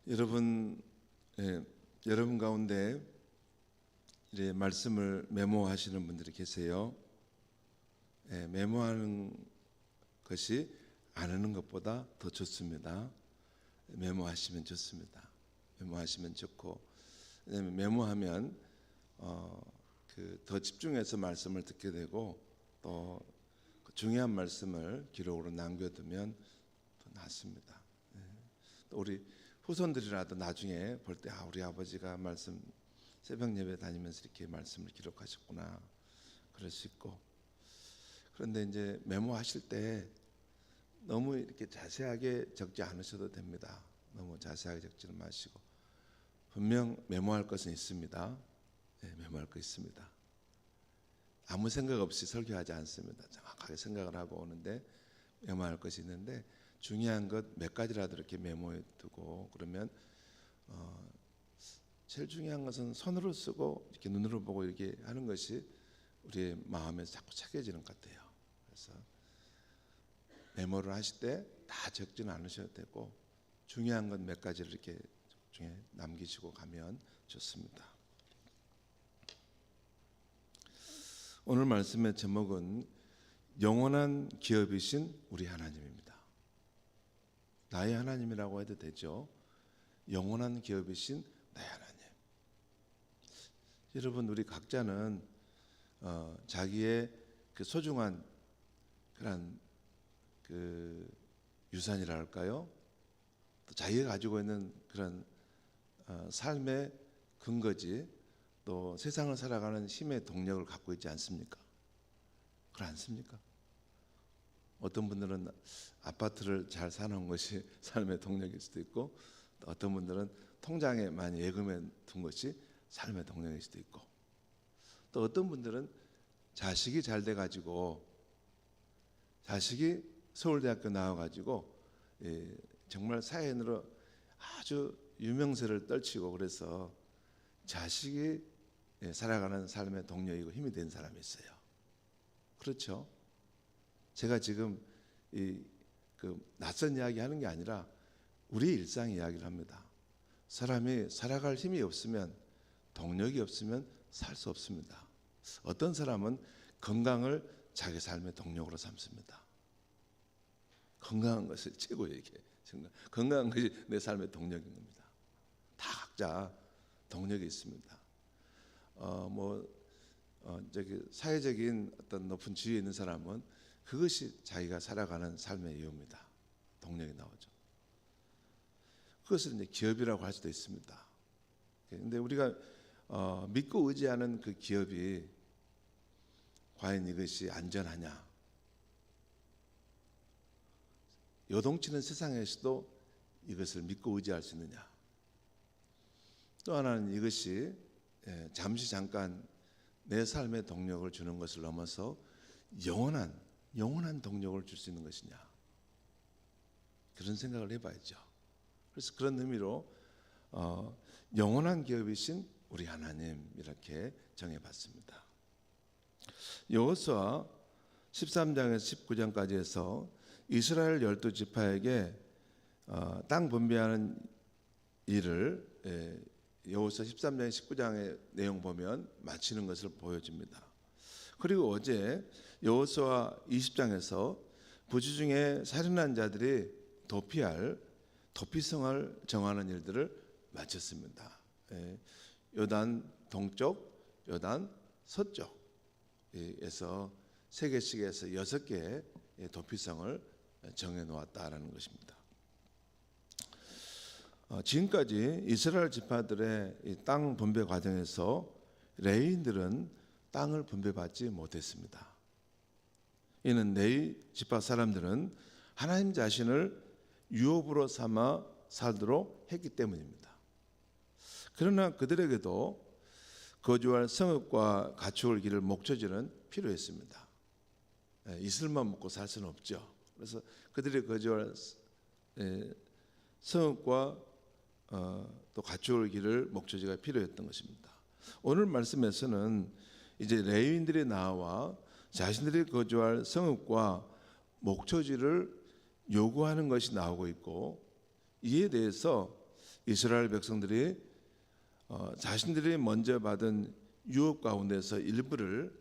여러분, 여러분 가운데 이제 말씀을 메모하시는 분들이 계세요. 메모하는 것이 안 하는 것보다 더 좋습니다. 메모하시면 좋습니다. 메모하시면 좋고, 왜냐하면 메모하면 더 집중해서 말씀을 듣게 되고, 또 중요한 말씀을 기록으로 남겨두면 더 낫습니다. 또 우리 후손들이라도 나중에 볼 때 우리 아버지가 말씀 새벽 예배 다니면서 이렇게 말씀을 기록하셨구나 그럴 수 있고, 그런데 이제 메모하실 때 너무 이렇게 자세하게 적지 않으셔도 됩니다. 너무 자세하게 적지는 마시고, 분명 메모할 것은 있습니다. 메모할 거 있습니다. 아무 생각 없이 설교하지 않습니다. 정확하게 생각을 하고 오는데 메모할 것이 있는데, 중요한 것 몇 가지라도 이렇게 메모해 두고, 그러면 제일 중요한 것은 손으로 쓰고 이렇게 눈으로 보고 이렇게 하는 것이 우리의 마음에 자꾸 새겨지는 것 같아요. 그래서 메모를 하실 때 다 적지는 않으셔도 되고, 중요한 것 몇 가지를 이렇게 중에 남기시고 가면 좋습니다. 오늘 말씀의 제목은 영원한 기업이신 우리 하나님입니다. 나의 하나님이라고 해도 되죠. 영원한 기업이신 나의 하나님. 여러분, 우리 각자는 자기의 그 소중한 그런 그 유산이라 할까요? 또 자기가 가지고 있는 그런 삶의 근거지, 또 세상을 살아가는 힘의 동력을 갖고 있지 않습니까? 그렇지 않습니까? 어떤 분들은 아파트를 잘 사놓은 것이 삶의 동력일 수도 있고, 또 어떤 분들은 통장에 많이 예금해 둔 것이 삶의 동력일 수도 있고, 또 어떤 분들은 자식이 잘 돼가지고, 자식이 서울대학교 나와가지고 정말 사회인으로 아주 유명세를 떨치고, 그래서 자식이 살아가는 삶의 동력이고 힘이 된 사람이 있어요. 그렇죠? 제가 지금 낯선 이야기 하는 게 아니라 우리 일상 이야기를 합니다. 사람이 살아갈 힘이 없으면, 동력이 없으면 살 수 없습니다. 어떤 사람은 건강을 자기 삶의 동력으로 삼습니다. 건강한 것이 최고예요. 이게 건강한 것이 내 삶의 동력인 겁니다. 다 각자 동력이 있습니다. 사회적인 어떤 높은 지위에 있는 사람은 그것이 자기가 살아가는 삶의 이유입니다. 동력이 나오죠. 그것을 이제 기업이라고 할 수도 있습니다. 그런데 우리가 믿고 의지하는 그 기업이 과연 이것이 안전하냐? 요동치는 세상에서도 이것을 믿고 의지할 수 있느냐? 또 하나는 이것이 잠시 잠깐 내 삶의 동력을 주는 것을 넘어서 영원한 동력을 줄 수 있는 것이냐? 그런 생각을 해봐야죠. 그래서 그런 의미로 영원한 기업이신 우리 하나님 이렇게 정해봤습니다. 여호수아 13장에서 19장까지 해서 이스라엘 12지파에게 땅 분배하는 일을 여호수아 13장 19장의 내용 보면 마치는 것을 보여줍니다. 그리고 어제 여호수아 20장에서 부지 중에 살인한 자들이 도피할 도피성을 정하는 일들을 마쳤습니다. 요단 동쪽, 요단 서쪽에서 3개씩에서 6개의 도피성을 정해 놓았다라는 것입니다. 지금까지 이스라엘 지파들의 땅 분배 과정에서 레위인들은 땅을 분배받지 못했습니다. 이는 레위 지파 사람들은 하나님 자신을 유업으로 삼아 살도록 했기 때문입니다. 그러나 그들에게도 거주할 성읍과 갖추을 기를 목초지는 필요했습니다. 이슬만 먹고 살 수는 없죠. 그래서 그들이 거주할 성읍과 또 갖추을 기를 목초지가 필요했던 것입니다. 오늘 말씀에서는 이제 레위인들이 나와 자신들이 거주할 성읍과 목초지를 요구하는 것이 나오고 있고, 이에 대해서 이스라엘 백성들이 자신들이 먼저 받은 유업 가운데서 일부를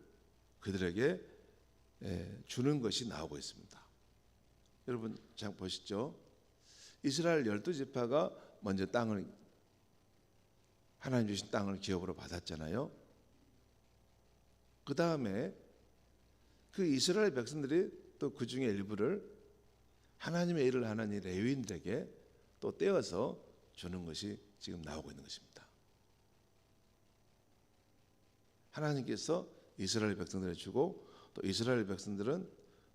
그들에게 주는 것이 나오고 있습니다. 여러분 잘 보시죠. 이스라엘 12지파가 먼저 하나님 주신 땅을 기업으로 받았잖아요. 그 다음에 그 이스라엘 백성들이 또 그 중에 일부를 하나님의 일을 하는 이 레위인들에게 또 떼어서 주는 것이 지금 나오고 있는 것입니다. 하나님께서 이스라엘 백성들에게 주고 또 이스라엘 백성들은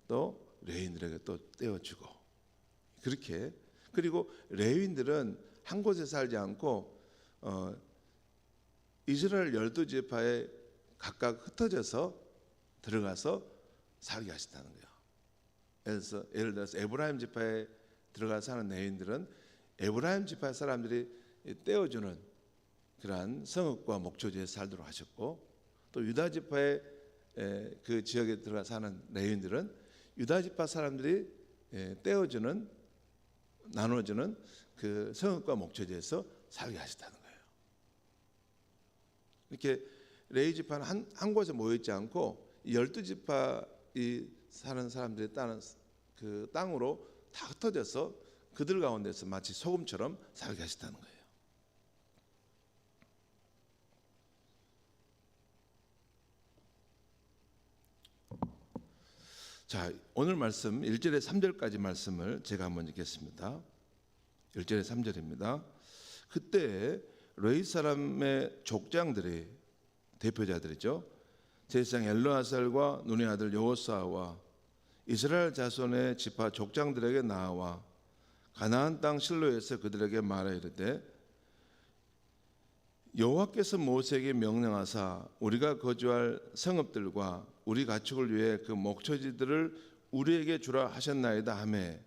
또 레위인들에게 또 떼어주고, 그렇게, 그리고 레위인들은 한 곳에 살지 않고 이스라엘 12지파에 각각 흩어져서 들어가서 살게 하신다는 거예요. 예를 들어서 에브라임 지파에 들어가 사는 레위인들은 에브라임 지파 사람들이 떼어주는 그러한 성읍과 목초지에 살도록 하셨고, 또 유다 지파의 그 지역에 들어가 사는 레위인들은 유다 지파 사람들이 떼어주는, 나눠주는 그 성읍과 목초지에서 살게 하셨다는 거예요. 이렇게 레위 지파는 한 곳에 모여 있지 않고 12지파 사는 사람들이 따는 그 땅으로 다 흩어져서 그들 가운데서 마치 소금처럼 살게 하셨다는 거예요. 자, 오늘 말씀 1절에 3절까지 말씀을 제가 한번 읽겠습니다. 1절에 3절입니다. 그때 레위 사람의 족장들이, 대표자들이죠, 제사장 엘르아살과 눈의 아들 여호수아와 이스라엘 자손의 지파 족장들에게 나와 가나안 땅 실로에서 그들에게 말하 이르되, 여호와께서 모세에게 명령하사 우리가 거주할 성읍들과 우리 가축을 위해 그 목초지들을 우리에게 주라 하셨나이다 하매,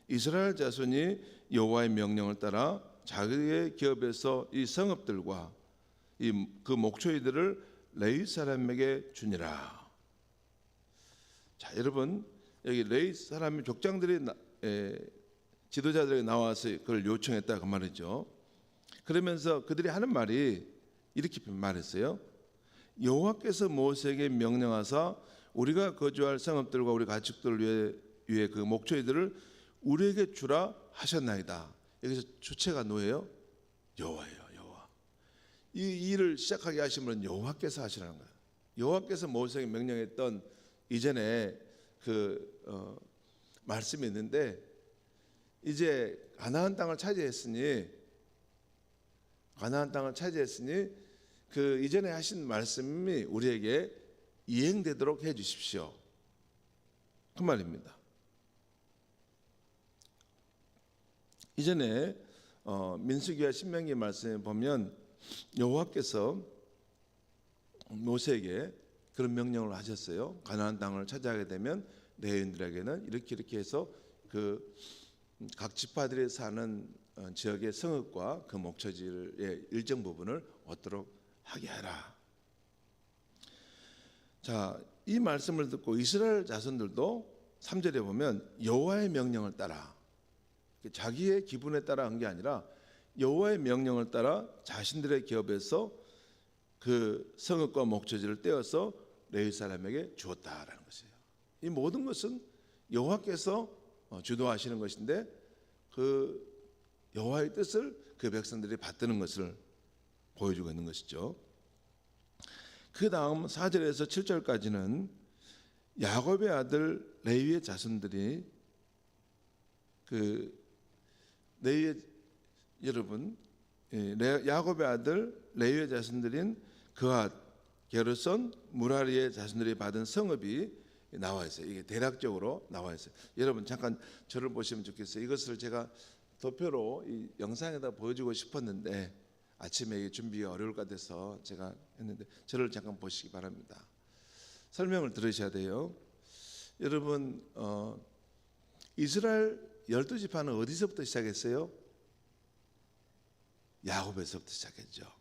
이스라엘 자손이 여호와의 명령을 따라 자기의 기업에서 이 성읍들과 그 목초지들을 레위 사람에게 주니라. 자, 여러분, 여기 레위 사람의 족장들이 지도자들에게 나와서 그걸 요청했다 그 말이죠. 그러면서 그들이 하는 말이 이렇게 말했어요. 여호와께서 모세에게 명령하사 우리가 거주할 성읍들과 우리 가축들을 위해 그 목초지들을 우리에게 주라 하셨나이다. 여기서 주체가 누구예요? 여호와예요. 여호와. 이 일을 시작하게 하신 분은 여호와께서 하시라는 거예요. 여호와께서 모세에게 명령했던 이전에 그 말씀이 있는데, 이제 가나안 땅을 차지했으니 그 이전에 하신 말씀이 우리에게 이행되도록 해 주십시오, 그 말입니다. 이전에 민수기와 신명기 말씀에 보면 여호와께서 모세에게 그런 명령을 하셨어요. 가나안 땅을 차지하게 되면 레위인들에게는 이렇게 해서 그 각 지파들이 사는 지역의 성읍과 그 목초지의 일정 부분을 얻도록 하게 하라. 자, 이 말씀을 듣고 이스라엘 자손들도 3절에 보면 여호와의 명령을 따라, 자기의 기분에 따라 한 게 아니라 여호와의 명령을 따라 자신들의 기업에서 그 성읍과 목초지를 떼어서 레위 사람에게 주었다라는 것이에요. 이 모든 것은 여호와께서 주도하시는 것인데, 그 여호와의 뜻을 그 백성들이 받드는 것을 보여주고 있는 것이죠. 그 다음 4절에서 7절까지는 야곱의 아들 레위의 자손들이, 그 레위의, 여러분, 야곱의 아들 레위의 자손들인 그앗, 게르손, 무라리의 자손들이 받은 성읍이 나와 있어요. 이게 대략적으로 나와 있어요. 여러분 잠깐 저를 보시면 좋겠어요. 이것을 제가 도표로 이 영상에다 보여주고 싶었는데 아침에 준비가 어려울 것 같아서 제가 했는데, 저를 잠깐 보시기 바랍니다. 설명을 들으셔야 돼요. 여러분, 이스라엘 12지파는 어디서부터 시작했어요? 야곱에서부터 시작했죠.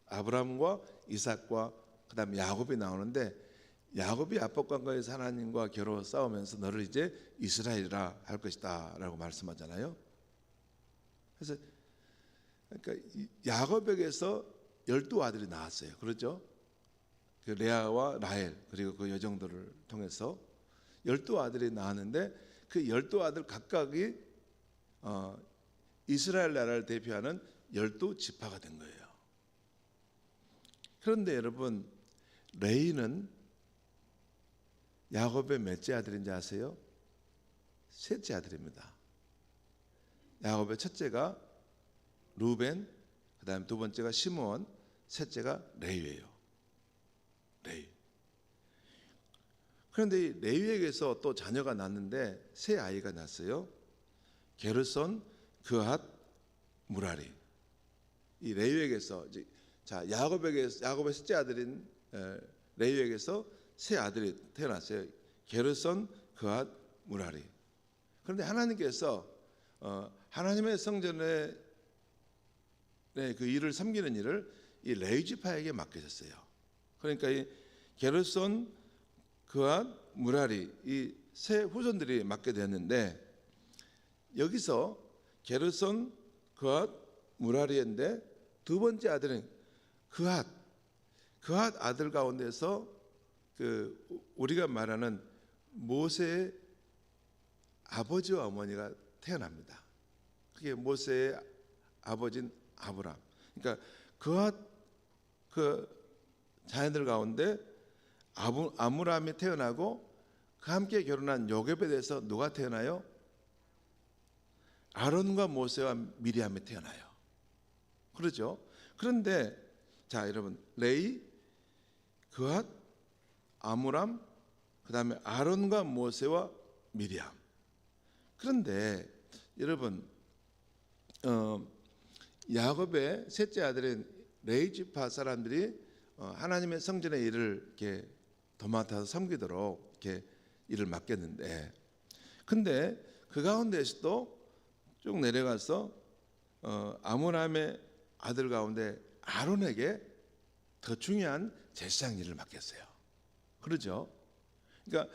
아브라함과 이삭과 그 다음에 야곱이 나오는데, 야곱이 압박관계에서 하나님과 겨루어 싸우면서 너를 이제 이스라엘이라 할 것이다 라고 말씀하잖아요. 그래서 그러니까 야곱에게서 12아들이 나왔어요. 그렇죠? 그 레아와 라헬 그리고 그 여종들을 통해서 12아들이 나왔는데 그 12아들 각각이 이스라엘 나라를 대표하는 12지파가 된 거예요. 그런데 여러분, 레이는 야곱의 몇째 아들인지 아세요? 셋째 아들입니다. 야곱의 첫째가 루벤, 그 다음에 두 번째가 시므온, 셋째가 레위예요. 레위. 그런데 이 레위에게서 또 자녀가 낳았는데 세 아이가 낳았어요. 게르손, 그핫, 무라리. 이 레위에게서 자 야곱의 셋째 아들인 레위에게서 세 아들이 태어났어요. 게르손, 그핫, 무라리. 그런데 하나님께서 하나님의 성전의 그 일을 섬기는 일을 이 레위 지파에게 맡기셨어요. 그러니까 이 게르손, 그핫, 무라리 이 세 후손들이 맡게 됐는데 여기서 게르손, 그핫, 무라리인데 두 번째 아들은 그핫 아들 가운데서 그 우리가 말하는 모세의 아버지와 어머니가 태어납니다. 그게 모세의 아버지인 아브람. 그러니까 그핫 그 자녀들 가운데 아므람이 태어나고 그 함께 결혼한 요셉에 대해서 누가 태어나요? 아론과 모세와 미리암이 태어나요. 그렇죠? 그런데 자 여러분, 레이, 그핫, 아므람, 그 다음에 아론과 모세와 미리암. 그런데 여러분, 야곱의 셋째 아들인 레위 지파 사람들이 하나님의 성전의 일을 이렇게 도맡아서 섬기도록 이렇게 일을 맡겼는데, 근데 그 가운데서도 쭉 내려가서 아므람의 아들 가운데 아론에게 더 중요한 제사장 일을 맡겼어요. 그렇죠? 그러니까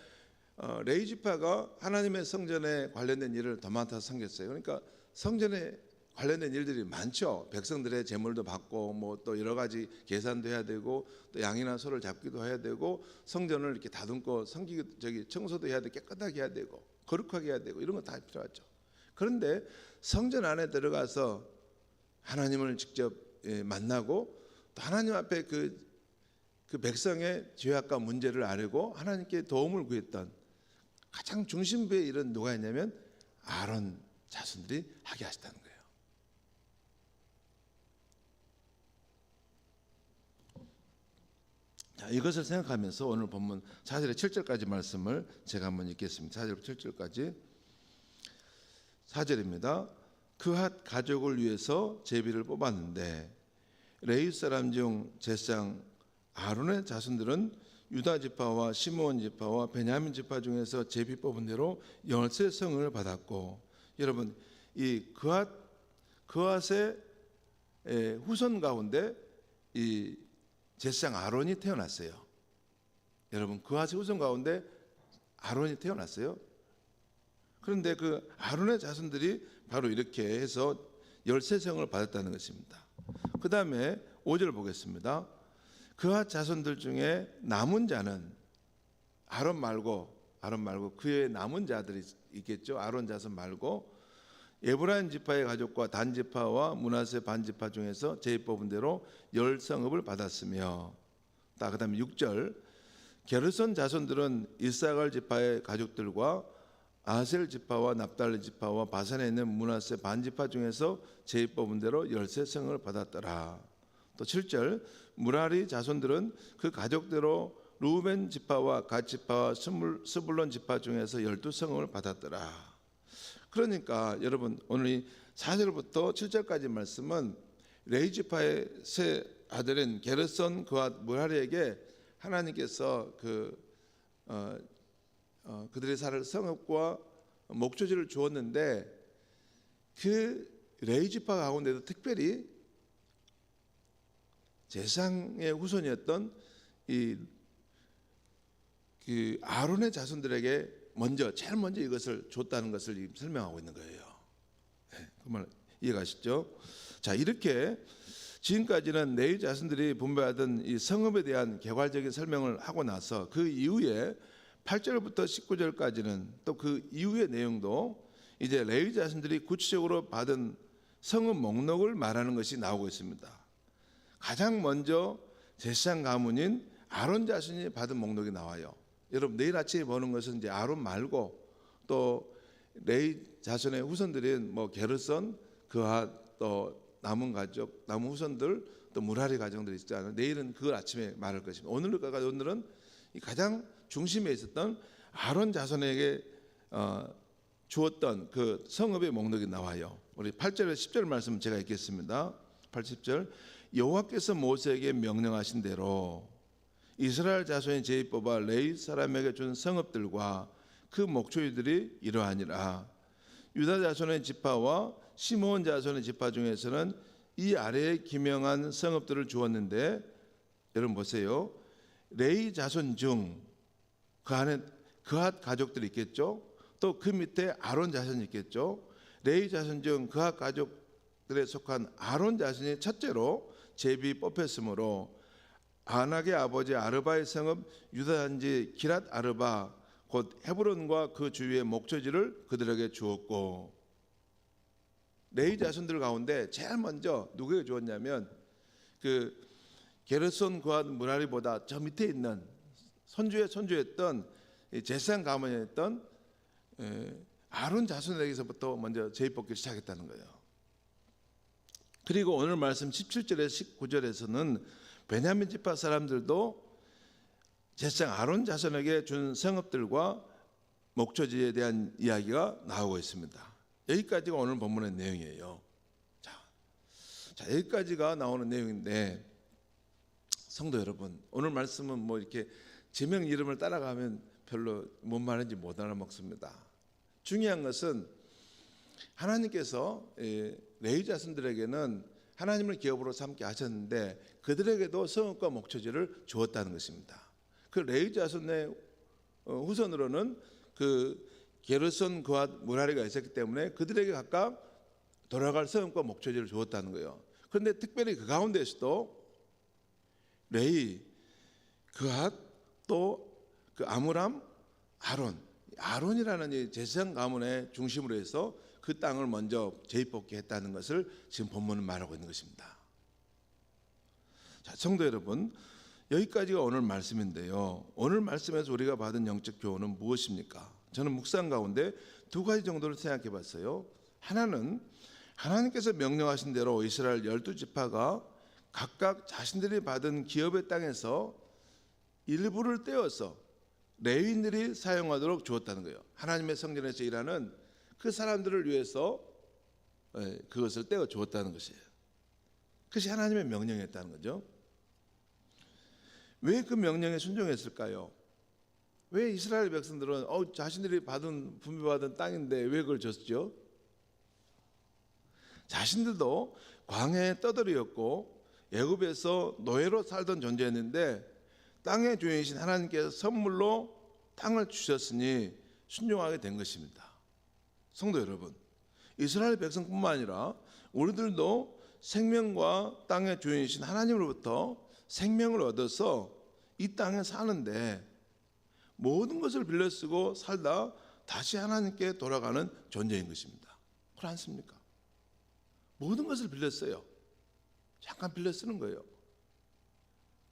레위 지파가 하나님의 성전에 관련된 일을 도맡아서 섬겼어요. 그러니까 성전에 관련된 일들이 많죠. 백성들의 제물도 받고 뭐 또 여러 가지 계산도 해야 되고 또 양이나 소를 잡기도 해야 되고 성전을 이렇게 다듬고 청소도 해야 되고 깨끗하게 해야 되고 거룩하게 해야 되고 이런 거 다 필요하죠. 그런데 성전 안에 들어가서 하나님을 직접 만나고 또 하나님 앞에 그 백성의 죄악과 문제를 아뢰고 하나님께 도움을 구했던 가장 중심부의 일은 누가 했냐면 아론 자손들이 하게 하셨다는 거예요. 자, 이것을 생각하면서 오늘 본문 4절의 7절까지 말씀을 제가 한번 읽겠습니다. 4절부터 7절까지. 4절입니다. 그핫 가족을 위해서 제비를 뽑았는데 레위 사람 중 제사장 아론의 자손들은 유다 지파와 시므온 지파와 베냐민 지파 중에서 제비 뽑은 대로 13성을 받았고, 여러분 이 그핫의 후손 가운데 이 제사장 아론이 태어났어요. 여러분 그핫의 후손 가운데 아론이 태어났어요. 그런데 그 아론의 자손들이 바로 이렇게 해서 13성을 받았다는 것입니다. 그 다음에 5절 보겠습니다. 그핫 자손들 중에 남은 자는 아론 말고 그의 남은 자들이 있겠죠. 아론 자손 말고 에브라임 지파의 가족과 단 지파와 므낫세 반 지파 중에서 제비 뽑은 대로 10성읍을 받았으며, 그 다음에 6절 게르손 자손들은 이사갈 지파의 가족들과 아셀 지파와 납달리 지파와 바산에 있는 므낫세 반 지파 중에서 제비 뽑은 대로 13성을 받았더라. 또 7절 무라리 자손들은 그 가족대로 루벤 지파와 갓 지파와 스불론 지파 중에서 12성을 받았더라. 그러니까 여러분 오늘 이 4절부터 7절까지 말씀은 레위 지파의 세 아들인 게르손 그핫 무라리에게 하나님께서 그들의 살 성읍과 목초지를 주었는데 그 레위 지파 가운데도 특별히 제사장의 후손이었던 그 아론의 자손들에게 제일 먼저 이것을 줬다는 것을 설명하고 있는 거예요. 네, 그 말 이해가시죠? 자, 이렇게 지금까지는 레위 자손들이 분배하던 이 성읍에 대한 개괄적인 설명을 하고 나서 그 이후에 8절부터 19절까지는 또 그 이후의 내용도 이제 레위 자손들이 구체적으로 받은 성읍 목록을 말하는 것이 나오고 있습니다. 가장 먼저 제사장 가문인 아론 자손이 받은 목록이 나와요. 여러분 내일 아침에 보는 것은 이제 아론 말고 또 레위 자손의 후손들인 뭐 게르손, 그핫, 또 남은 가족, 남은 후손들, 또 무라리 가정들이 있잖아요. 내일은 그걸 아침에 말할 것입니다. 오늘은 이 가장 중심에 있었던 아론 자손에게 주었던 그 성읍의 목록이 나와요. 우리 8절에서 10절 말씀 제가 읽겠습니다. 8, 10절 여호와께서 모세에게 명령하신 대로 이스라엘 자손의 제비 뽑아 레위 사람에게 준 성읍들과 그 목초이들이 이러하니라. 유다 자손의 지파와 시므온 자손의 지파 중에서는 이 아래에 기명한 성읍들을 주었는데, 여러분 보세요. 레위 자손 중 그 안에 그핫 가족들이 있겠죠. 또 그 밑에 아론 자손이 있겠죠. 레위 자손 중 그핫 가족들에 속한 아론 자손이 첫째로 제비 뽑혔으므로 아낙의 아버지 아르바의 성읍 유다 단지 기랏 아르바 곧 헤브론과 그 주위의 목초지를 그들에게 주었고, 레위 자손들 가운데 제일 먼저 누구에게 주었냐면 그 게르손 그핫 무라리보다 저 밑에 있는 손주였던 제사장 가문이었던 아론 자손에게서부터 먼저 제비 뽑기 시작했다는 거예요. 그리고 오늘 말씀 17절에서 19절에서는 베냐민 지파 사람들도 제사장 아론 자손에게 준 성읍들과 목초지에 대한 이야기가 나오고 있습니다. 여기까지가 오늘 본문의 내용이에요. 자, 여기까지가 나오는 내용인데, 성도 여러분, 오늘 말씀은 뭐 이렇게 제명 이름을 따라가면 별로 뭔 말인지 못 알아먹습니다. 중요한 것은 하나님께서 레위 자손들에게는 하나님을 기업으로 삼게 하셨는데 그들에게도 성읍과 목초지를 주었다는 것입니다. 그 레위 자손의 후손으로는 그 게르손 그핫 무라리가 있었기 때문에 그들에게 각각 돌아갈 성읍과 목초지를 주었다는 거예요. 그런데 특별히 그 가운데서도 레위, 그핫, 또 그 아므람, 아론이라는 이 제사장 가문의 중심으로 해서 그 땅을 먼저 제입복게 했다는 것을 지금 본문은 말하고 있는 것입니다. 자, 성도 여러분, 여기까지가 오늘 말씀인데요. 오늘 말씀에서 우리가 받은 영적 교훈은 무엇입니까? 저는 묵상 가운데 두 가지 정도를 생각해 봤어요. 하나는 하나님께서 명령하신 대로 이스라엘 12지파가 각각 자신들이 받은 기업의 땅에서 일부를 떼어서 레위인들이 사용하도록 주었다는 거예요. 하나님의 성전에서 일하는 그 사람들을 위해서 그것을 떼어 주었다는 것이에요. 그것이 하나님의 명령이었다는 거죠. 왜 그 명령에 순종했을까요? 왜 이스라엘 백성들은 자신들이 분배받은 땅인데 왜 그걸 줬죠? 자신들도 광야의 떠돌이였고 애굽에서 노예로 살던 존재였는데 땅의 주인이신 하나님께서 선물로 땅을 주셨으니 순종하게 된 것입니다. 성도 여러분, 이스라엘 백성뿐만 아니라 우리들도 생명과 땅의 주인이신 하나님으로부터 생명을 얻어서 이 땅에 사는데 모든 것을 빌려 쓰고 살다 다시 하나님께 돌아가는 존재인 것입니다. 그렇지 않습니까? 모든 것을 빌려 써요. 잠깐 빌려 쓰는 거예요.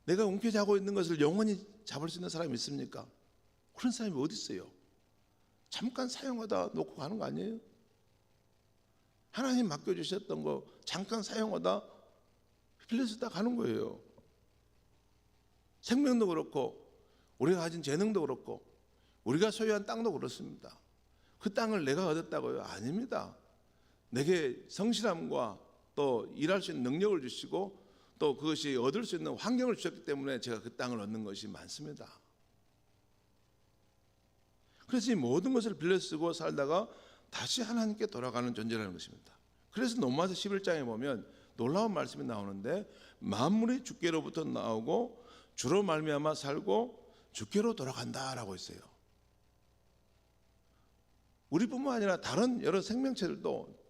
내가 움켜쥐고 있는 것을 영원히 잡을 수 있는 사람이 있습니까? 그런 사람이 어디 있어요? 잠깐 사용하다 놓고 가는 거 아니에요? 하나님 맡겨주셨던 거 잠깐 사용하다 빌려 쓰다 가는 거예요. 생명도 그렇고 우리가 가진 재능도 그렇고 우리가 소유한 땅도 그렇습니다. 그 땅을 내가 얻었다고요? 아닙니다. 내게 성실함과 또 일할 수 있는 능력을 주시고 또 그것이 얻을 수 있는 환경을 주셨기 때문에 제가 그 땅을 얻는 것이 많습니다. 그래서 이 모든 것을 빌려 쓰고 살다가 다시 하나님께 돌아가는 존재라는 것입니다. 그래서 로마서 11장에 보면 놀라운 말씀이 나오는데 만물이 주께로부터 나오고 주로 말미암아 살고 주께로 돌아간다라고 했어요. 우리뿐만 아니라 다른 여러 생명체들도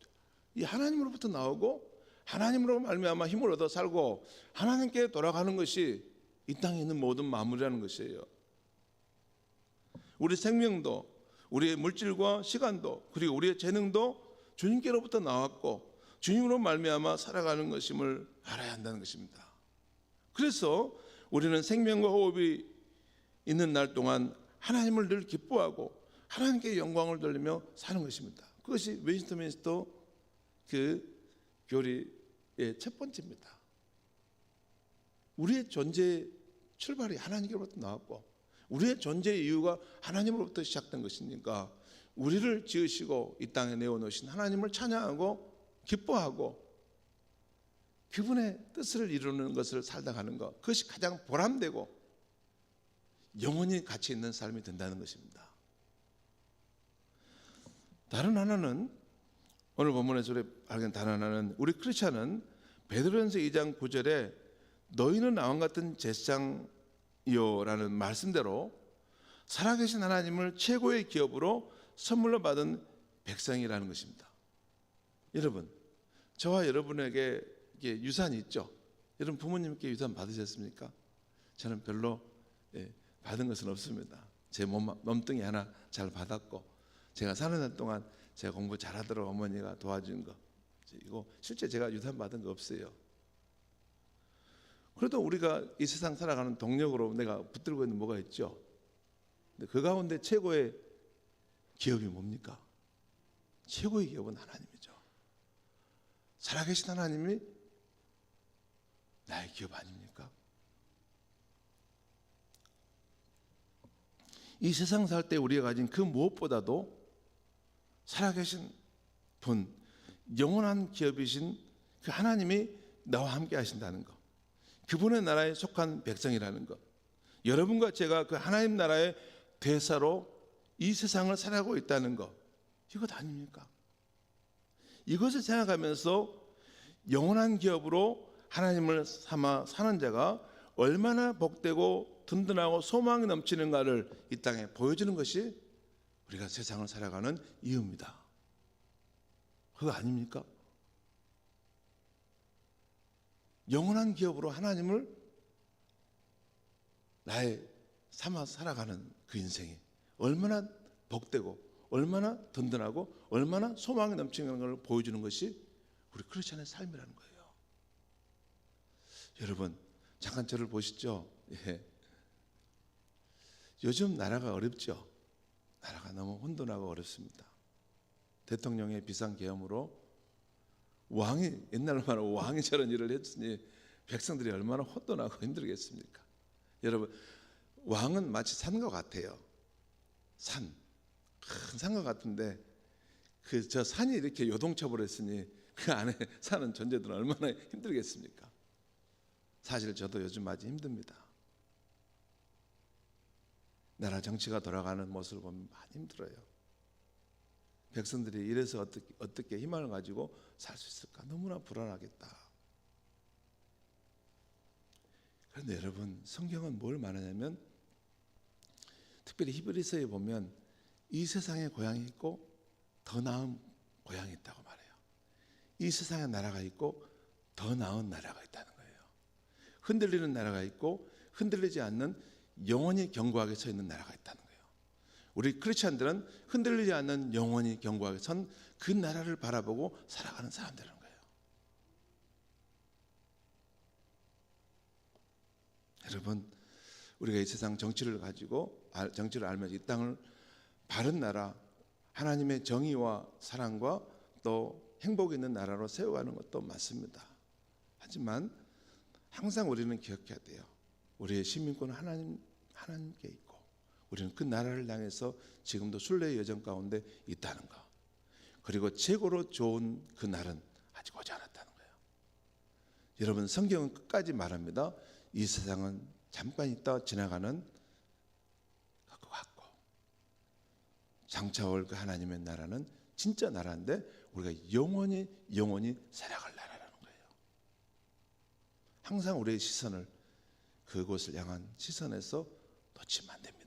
이 하나님으로부터 나오고 하나님으로 말미암아 힘을 얻어 살고 하나님께 돌아가는 것이 이 땅에 있는 모든 마무리라는 것이에요. 우리 생명도, 우리의 물질과 시간도, 그리고 우리의 재능도 주님께로부터 나왔고 주님으로 말미암아 살아가는 것임을 알아야 한다는 것입니다. 그래서 우리는 생명과 호흡이 있는 날 동안 하나님을 늘 기뻐하고 하나님께 영광을 돌리며 사는 것입니다. 그것이 웨스트민스터 그 교리의 첫 번째입니다. 우리의 존재의 출발이 하나님께로부터 나왔고 우리의 존재의 이유가 하나님으로부터 시작된 것이니까 우리를 지으시고 이 땅에 내어놓으신 하나님을 찬양하고 기뻐하고 그분의 뜻을 이루는 것을 살다 가는 것, 그것이 가장 보람되고 영원히 가치 있는 삶이 된다는 것입니다. 다른 하나는 오늘 본문에서 발견 다른 하나는 우리 크리스찬은 베드로전서 2장 9절에 너희는 나와 같은 제사장이요라는 말씀대로 살아계신 하나님을 최고의 기업으로 선물로 받은 백성이라는 것입니다. 여러분, 저와 여러분에게 유산이 있죠. 여러분 부모님께 유산 받으셨습니까? 저는 별로 받은 것은 없습니다. 제 몸뚱이 하나 잘 받았고 제가 사는 날 동안 제가 공부 잘하도록 어머니가 도와준 거, 이거 실제 제가 유산 받은 거 없어요. 그래도 우리가 이 세상 살아가는 동력으로 내가 붙들고 있는 뭐가 있죠. 근데 그 가운데 최고의 기업이 뭡니까? 최고의 기업은 하나님이죠. 살아계신 하나님이 나의 기업 아닙니까? 이 세상 살 때 우리가 가진 그 무엇보다도 살아계신 분, 영원한 기업이신 그 하나님이 나와 함께 하신다는 것, 그분의 나라에 속한 백성이라는 것, 여러분과 제가 그 하나님 나라의 대사로 이 세상을 살아가고 있다는 것, 이것 아닙니까? 이것을 생각하면서 영원한 기업으로 하나님을 삼아 사는 자가 얼마나 복되고 든든하고 소망이 넘치는가를 이 땅에 보여주는 것이 우리가 세상을 살아가는 이유입니다. 그거 아닙니까? 영원한 기업으로 하나님을 나의 삼아 살아가는 그 인생이 얼마나 복되고 얼마나 든든하고 얼마나 소망이 넘치는 걸 보여주는 것이 우리 크리스천의 삶이라는 거예요. 여러분 잠깐 저를 보시죠. 요즘 나라가 어렵죠. 나라가 너무 혼돈하고 어렵습니다. 대통령의 비상계엄으로 왕이 옛날로 말하면 왕이 저런 일을 했으니 백성들이 얼마나 혼돈하고 힘들겠습니까? 여러분 왕은 마치 산과 같아요. 산, 큰 산과 같은데 그 저 산이 이렇게 요동쳐 버렸으니 그 안에 사는 존재들은 얼마나 힘들겠습니까? 사실 저도 요즘 아주 힘듭니다. 나라 정치가 돌아가는 모습을 보면 많이 힘들어요. 백성들이 이래서 어떻게 희망을 가지고 살 수 있을까? 너무나 불안하겠다. 그런데 여러분 성경은 뭘 말하냐면 특별히 히브리서에 보면 이 세상에 고향이 있고 더 나은 고향이 있다고 말해요. 이 세상에 나라가 있고 더 나은 나라가 있다는 거예요. 흔들리는 나라가 있고 흔들리지 않는 영원히 견고하게 서 있는 나라가 있다는 거예요. 우리 크리스천들은 흔들리지 않는 영원히 견고하게 선 그 나라를 바라보고 살아가는 사람들인 거예요. 여러분 우리가 이 세상 정치를 가지고 정치를 알면서 이 땅을 바른 나라, 하나님의 정의와 사랑과 또 행복이 있는 나라로 세워가는 것도 맞습니다. 하지만 항상 우리는 기억해야 돼요. 우리의 시민권은 하나님께 있고 우리는 그 나라를 향해서 지금도 순례의 여정 가운데 있다는 것, 그리고 최고로 좋은 그 날은 아직 오지 않았다는 거예요. 여러분 성경은 끝까지 말합니다. 이 세상은 잠깐 있다 지나가는 것 같고 장차올 그 하나님의 나라는 진짜 나라인데 우리가 영원히 살아갈 나라라는 거예요. 항상 우리의 시선을 그곳을 향한 시선에서 놓치면 안 됩니다.